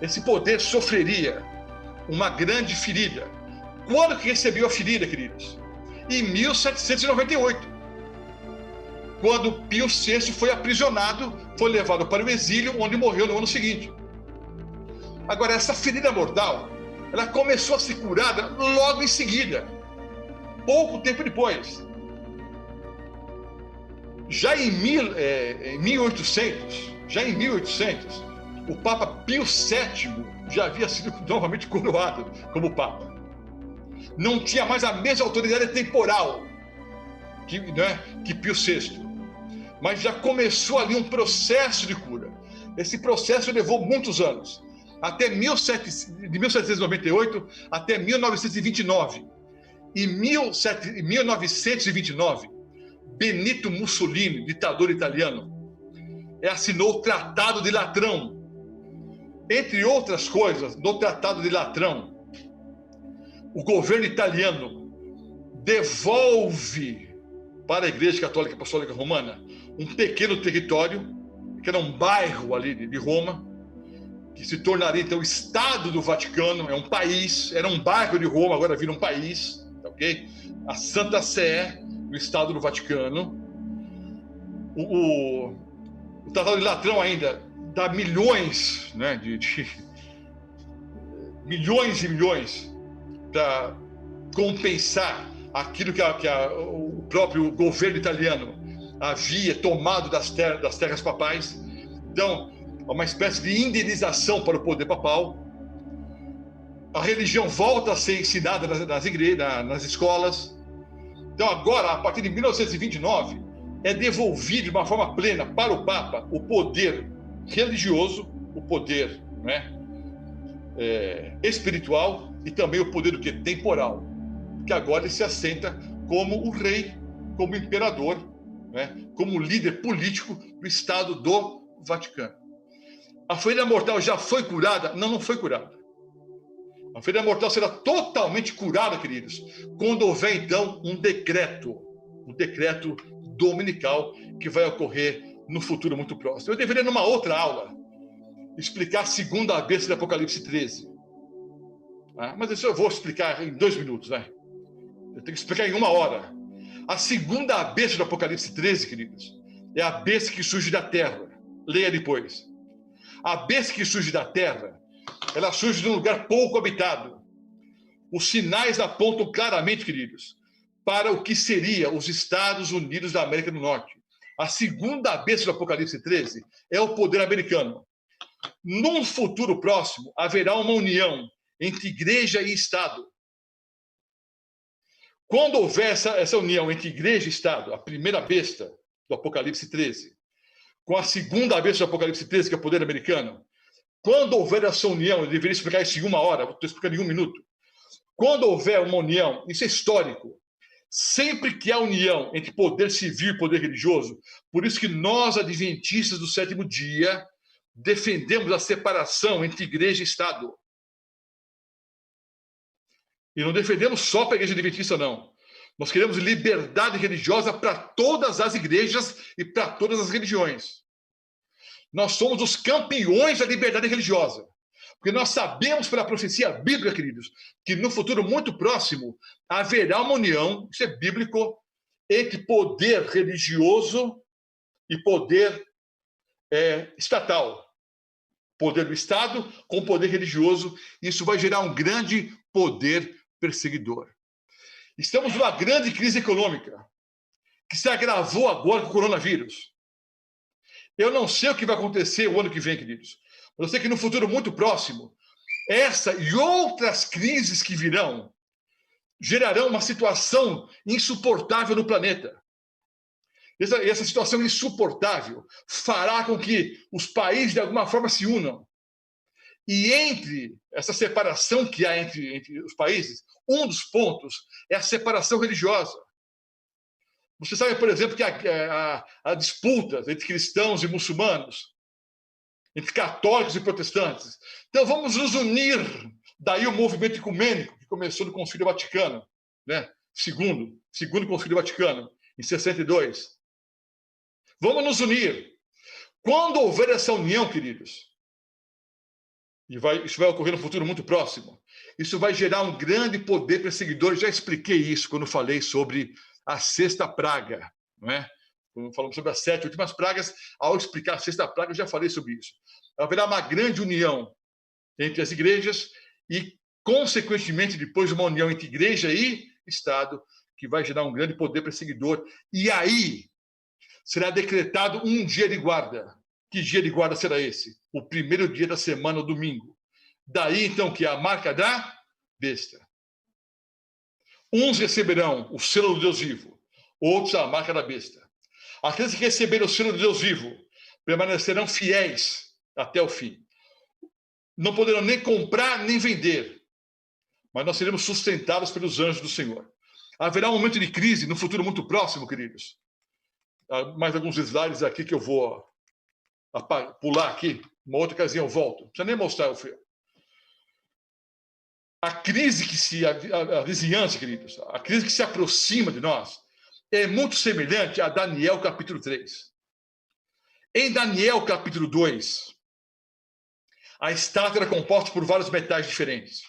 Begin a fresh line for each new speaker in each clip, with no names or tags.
esse poder sofreria uma grande ferida. Quando que recebeu a ferida, queridos? Em 1798, quando Pio VI foi aprisionado, foi levado para o exílio, onde morreu no ano seguinte. Agora, essa ferida mortal, ela começou a ser curada logo em seguida, pouco tempo depois. Já em 1800, o Papa Pio VII já havia sido novamente coroado como Papa. Não tinha mais a mesma autoridade temporal que Pio VI, mas já começou ali um processo de cura. Esse processo levou muitos anos, de 1798 até 1929. Em 1929, Benito Mussolini, ditador italiano, assinou o Tratado de Latrão. Entre outras coisas, no Tratado de Latrão, o governo italiano devolve para a Igreja Católica Apostólica Romana um pequeno território, que era um bairro ali de Roma, que se tornaria então o Estado do Vaticano, é um país, era um bairro de Roma, agora vira um país, ok? A Santa Sé, no Estado do Vaticano. O Tratado de Latrão ainda dá milhões, né, milhões e milhões para compensar aquilo que o próprio governo italiano havia tomado das terras papais. Então, é uma espécie de indenização para o poder papal. A religião volta a ser ensinada nas igrejas, nas escolas. Então, agora, a partir de 1929, é devolvido de uma forma plena para o Papa o poder religioso, o poder, né, espiritual e também o poder temporal, que agora ele se assenta como o rei, como imperador, né, como líder político do Estado do Vaticano. A ferida mortal já foi curada? Não, não foi curada. A ferida mortal será totalmente curada, queridos, quando houver, então, um decreto dominical que vai ocorrer no futuro muito próximo. Eu deveria, numa outra aula, explicar a segunda besta de Apocalipse 13. Mas isso eu vou explicar em 2 minutos, né? Eu tenho que explicar em 1 hora. A segunda besta do Apocalipse 13, queridos, é a besta que surge da terra. Leia depois. A besta que surge da terra, ela surge de um lugar pouco habitado. Os sinais apontam claramente, queridos, para o que seria os Estados Unidos da América do Norte. A segunda besta do Apocalipse 13 é o poder americano. Num futuro próximo, haverá uma união entre igreja e Estado. Quando houver essa união entre igreja e Estado, a primeira besta do Apocalipse 13, com a segunda besta do Apocalipse 13, que é o poder americano, quando houver essa união, eu deveria explicar isso em 1 hora, estou explicando em 1 minuto. Quando houver uma união, isso é histórico, sempre que há união entre poder civil e poder religioso, por isso que nós, adventistas do 7º dia, defendemos a separação entre igreja e Estado. E não defendemos só para a igreja adventista, não. Nós queremos liberdade religiosa para todas as igrejas e para todas as religiões. Nós somos os campeões da liberdade religiosa. Porque nós sabemos pela profecia bíblica, queridos, que no futuro muito próximo haverá uma união, isso é bíblico, entre poder religioso e poder estatal. Poder do Estado com poder religioso. Isso vai gerar um grande poder perseguidor. Estamos numa grande crise econômica, que se agravou agora com o coronavírus. Eu não sei o que vai acontecer o ano que vem, queridos. Mas eu sei que no futuro muito próximo, essa e outras crises que virão gerarão uma situação insuportável no planeta. Essa situação insuportável fará com que os países, de alguma forma, se unam. E entre essa separação que há entre os países, um dos pontos é a separação religiosa. Você sabe, por exemplo, que há disputas entre cristãos e muçulmanos, entre católicos e protestantes. Então, vamos nos unir. Daí o movimento ecumênico, que começou no Concílio Vaticano, né? segundo Concílio Vaticano, em 62. Vamos nos unir. Quando houver essa união, queridos, Isso vai ocorrer no futuro muito próximo. Isso vai gerar um grande poder perseguidor. Eu já expliquei isso quando falei sobre a sexta praga, não é? Quando falamos sobre as 7 últimas pragas, ao explicar a sexta praga, eu já falei sobre isso. Haverá uma grande união entre as igrejas e, consequentemente, depois uma união entre igreja e Estado, que vai gerar um grande poder perseguidor. E aí será decretado um dia de guarda. Que dia de guarda será esse? O primeiro dia da semana, o domingo. Daí, então, que é a marca da besta. Uns receberão o selo do Deus vivo, outros a marca da besta. Aqueles que receberem o selo do Deus vivo permanecerão fiéis até o fim. Não poderão nem comprar nem vender, mas nós seremos sustentados pelos anjos do Senhor. Haverá um momento de crise no futuro muito próximo, queridos. Mais alguns slides aqui que eu vou pular aqui. Uma outra ocasião eu volto. Não precisa nem mostrar o filme. A crise a vizinhança, queridos, a crise que se aproxima de nós é muito semelhante a Daniel capítulo 3. Em Daniel capítulo 2, a estátua era composta por vários metais diferentes.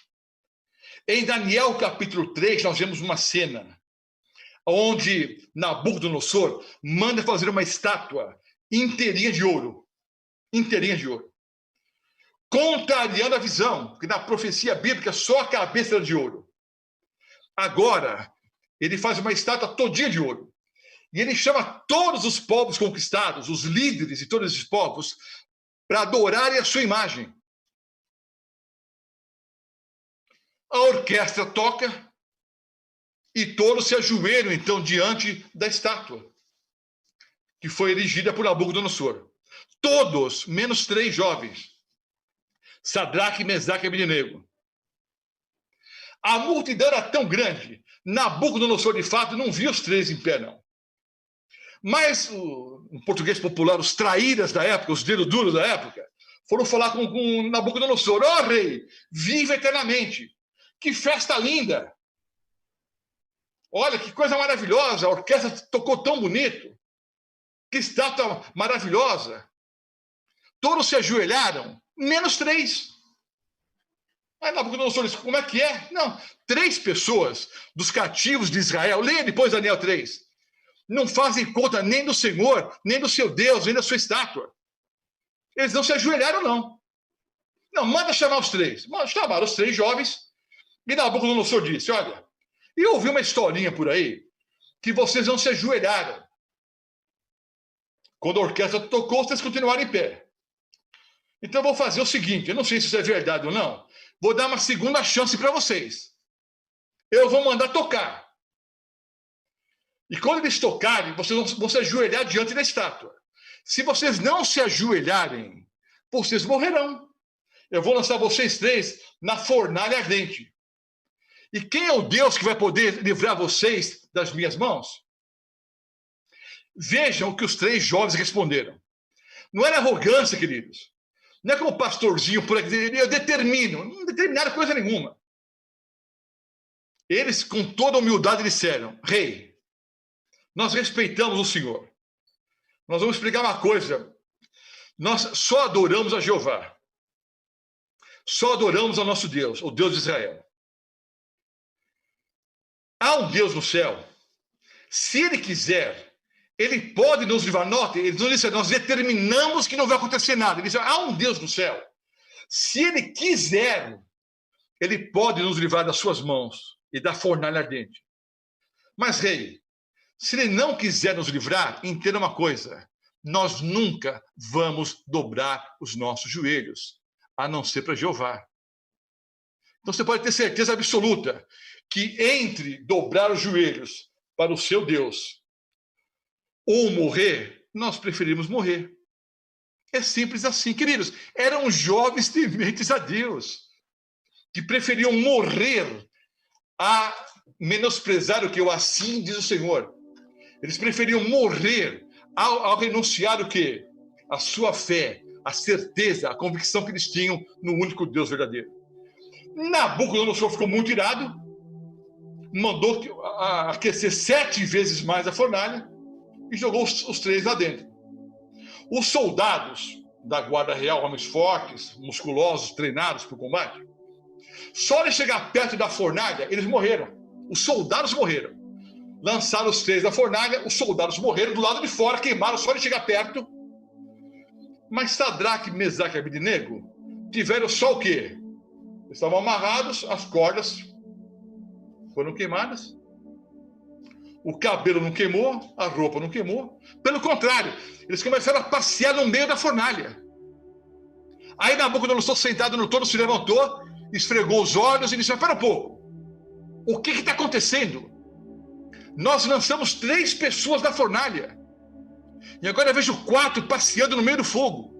Em Daniel capítulo 3, nós vemos uma cena onde Nabucodonosor manda fazer uma estátua inteirinha de ouro. Inteirinha de ouro. Contrariando a visão, porque na profecia bíblica só a cabeça era de ouro. Agora, ele faz uma estátua todinha de ouro. E ele chama todos os povos conquistados, os líderes de todos esses povos, para adorarem a sua imagem. A orquestra toca e todos se ajoelham, então, diante da estátua, que foi erigida por Nabucodonosor. Todos, menos 3 jovens. Sadraque, Mesaque e Abednego. A multidão era tão grande, Nabucodonosor, de fato, não viu os 3 em pé, não. Mas, em português popular, os traíras da época, os dedos duros da época, foram falar com Nabucodonosor: ó rei, viva eternamente. Que festa linda. Olha, que coisa maravilhosa. A orquestra tocou tão bonito. Que estátua maravilhosa. Todos se ajoelharam, menos 3. Aí Nabucodonosor disse: como é que é? Não, 3 pessoas dos cativos de Israel, leia depois Daniel 3, não fazem conta nem do Senhor, nem do seu Deus, nem da sua estátua. Eles não se ajoelharam, não. Não, manda chamar os 3. Chamaram os 3 jovens, e Nabucodonosor disse: olha, eu ouvi uma historinha por aí, que vocês não se ajoelharam. Quando a orquestra tocou, vocês continuaram em pé. Então eu vou fazer o seguinte, eu não sei se isso é verdade ou não, vou dar uma segunda chance para vocês. Eu vou mandar tocar. E quando eles tocarem, vocês vão se ajoelhar diante da estátua. Se vocês não se ajoelharem, vocês morrerão. Eu vou lançar vocês 3 na fornalha ardente. E quem é o Deus que vai poder livrar vocês das minhas mãos? Vejam o que os 3 jovens responderam. Não era arrogância, queridos. Não é como o pastorzinho por aqui, eu determino. Não determinaram coisa nenhuma. Eles, com toda humildade, disseram: rei, nós respeitamos o Senhor. Nós vamos explicar uma coisa. Nós só adoramos a Jeová. Só adoramos ao nosso Deus, o Deus de Israel. Há um Deus no céu. Se ele quiser, ele pode nos livrar. Note, eles não disseram: nós determinamos que não vai acontecer nada. Eles disseram: há um Deus no céu. Se ele quiser, ele pode nos livrar das suas mãos e da fornalha ardente. Mas, rei, se ele não quiser nos livrar, entenda uma coisa: nós nunca vamos dobrar os nossos joelhos, a não ser para Jeová. Então você pode ter certeza absoluta que entre dobrar os joelhos para o seu Deus ou morrer, nós preferimos morrer. É simples assim, queridos. Eram jovens tementes a Deus, que preferiam morrer a menosprezar o que? O assim diz o Senhor. Eles preferiam morrer ao renunciar o quê? A sua fé, a certeza, a convicção que eles tinham no único Deus verdadeiro. Nabucodonosor ficou muito irado, mandou aquecer 7 vezes mais a fornalha e jogou os 3 lá dentro. Os soldados, da guarda real, homens fortes, musculosos, treinados para o combate. Só de chegar perto da fornalha, eles morreram. Os soldados morreram. Lançaram os 3 da fornalha, os soldados morreram do lado de fora, queimaram só de chegar perto. Mas Sadraque, Mesaque e Abednego tiveram só o quê? Estavam amarrados, as cordas foram queimadas. O cabelo não queimou, a roupa não queimou. Pelo contrário, eles começaram a passear no meio da fornalha. Aí Nabucodonosor, sentado no trono, se levantou, esfregou os olhos e disse: espera um pouco, o que está acontecendo? Nós lançamos 3 pessoas da fornalha. E agora eu vejo 4 passeando no meio do fogo.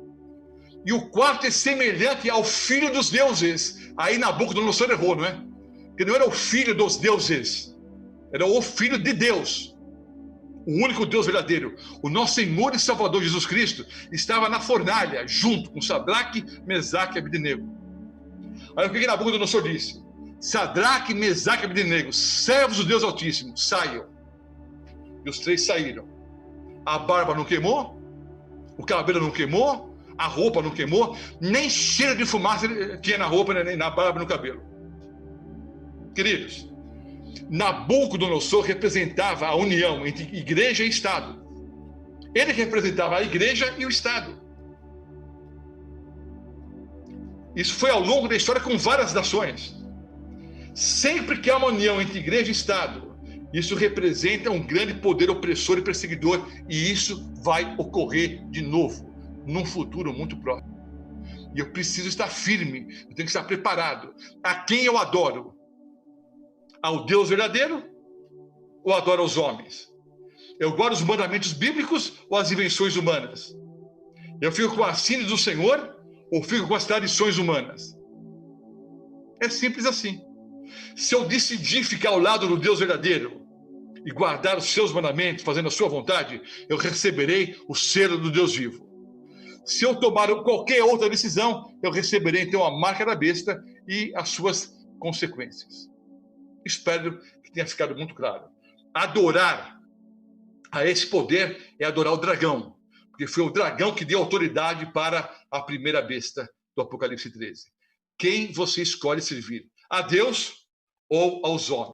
E o 4º é semelhante ao filho dos deuses. Aí Nabucodonosor errou, não é? Porque não era o filho dos deuses. Era o filho de Deus. O único Deus verdadeiro. O nosso Senhor e Salvador Jesus Cristo estava na fornalha, junto com Sadraque, Mesaque e Abednego. Aí o que Nabucodonosor disse? Sadraque, Mesaque e Abednego, servos do Deus Altíssimo, saiam. E os 3 saíram. A barba não queimou, o cabelo não queimou, a roupa não queimou, nem cheiro de fumaça tinha na roupa, nem na barba, no cabelo. Queridos, Nabucodonosor representava a união entre igreja e Estado. Ele representava a igreja e o Estado. Isso foi ao longo da história com várias nações. Sempre que há uma união entre igreja e Estado, isso representa um grande poder opressor e perseguidor, e isso vai ocorrer de novo, num futuro muito próximo. E eu preciso estar firme, eu tenho que estar preparado. A quem eu adoro? Ao Deus verdadeiro ou adoro aos homens? Eu guardo os mandamentos bíblicos ou as invenções humanas? Eu fico com a síndrome do Senhor ou fico com as tradições humanas? É simples assim. Se eu decidir ficar ao lado do Deus verdadeiro e guardar os seus mandamentos, fazendo a sua vontade, eu receberei o selo do Deus vivo. Se eu tomar qualquer outra decisão, eu receberei então a marca da besta e as suas consequências. Espero que tenha ficado muito claro. Adorar a esse poder é adorar o dragão, porque foi o dragão que deu autoridade para a primeira besta do Apocalipse 13. Quem você escolhe servir? A Deus ou aos homens?